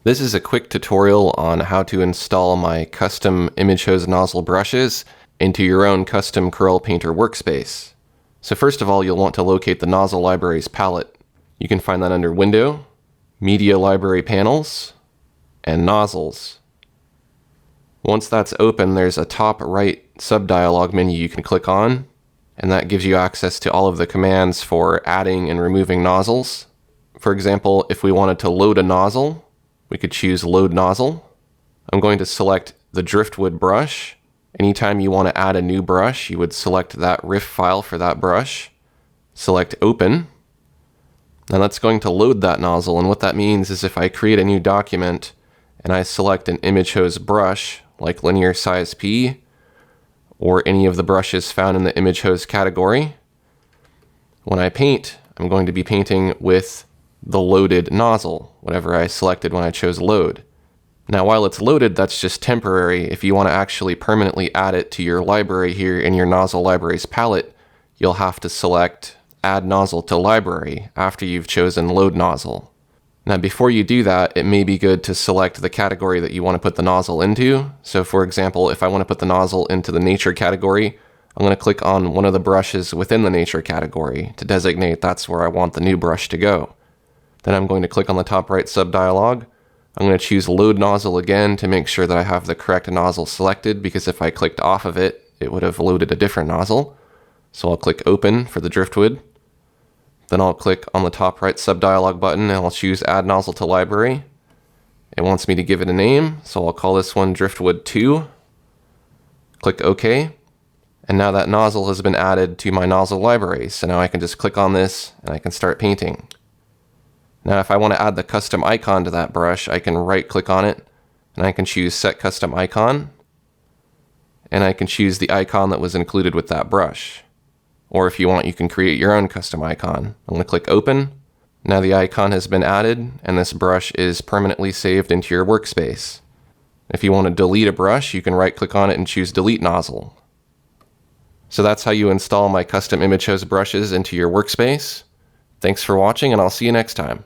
This is a quick tutorial on how to install my custom image hose nozzle brushes into your own custom Corel Painter workspace. So first of all, you'll want to locate the Nozzle Libraries palette. You can find that under Window, Media Library Panels, and Nozzles. Once that's open, there's a top right sub-dialog menu you can click on, and that gives you access to all of the commands for adding and removing nozzles. For example, if we wanted to load a nozzle, we could choose Load Nozzle. I'm going to select the driftwood brush. Anytime you want to add a new brush, you would select that riff file for that brush. Select Open. Now that's going to load that nozzle, and what that means is if I create a new document and I select an image hose brush, like linear size P, or any of the brushes found in the image hose category, when I paint, I'm going to be painting with the loaded nozzle, whatever I selected when I chose load. Now while it's loaded, that's just temporary. If you want to actually permanently add it to your library here in your Nozzle Libraries palette, you'll have to select Add Nozzle to Library after you've chosen Load Nozzle. Now before you do that, it may be good to select the category that you want to put the nozzle into. So for example, if I want to put the nozzle into the Nature category, I'm going to click on one of the brushes within the Nature category to designate that's where I want the new brush to go. Then I'm going to click on the top right sub-dialog. I'm going to choose Load Nozzle again to make sure that I have the correct nozzle selected, because if I clicked off of it, it would have loaded a different nozzle. So I'll click Open for the driftwood. Then I'll click on the top right sub-dialog button and I'll choose Add Nozzle to Library. It wants me to give it a name, so I'll call this one Driftwood 2. Click OK. And now that nozzle has been added to my nozzle library, so now I can just click on this and I can start painting. Now if I want to add the custom icon to that brush, I can right click on it and I can choose Set Custom Icon, and I can choose the icon that was included with that brush. Or if you want, you can create your own custom icon. I'm going to click Open. Now the icon has been added and this brush is permanently saved into your workspace. If you want to delete a brush, you can right click on it and choose Delete Nozzle. So that's how you install my custom image hose brushes into your workspace. Thanks for watching, and I'll see you next time.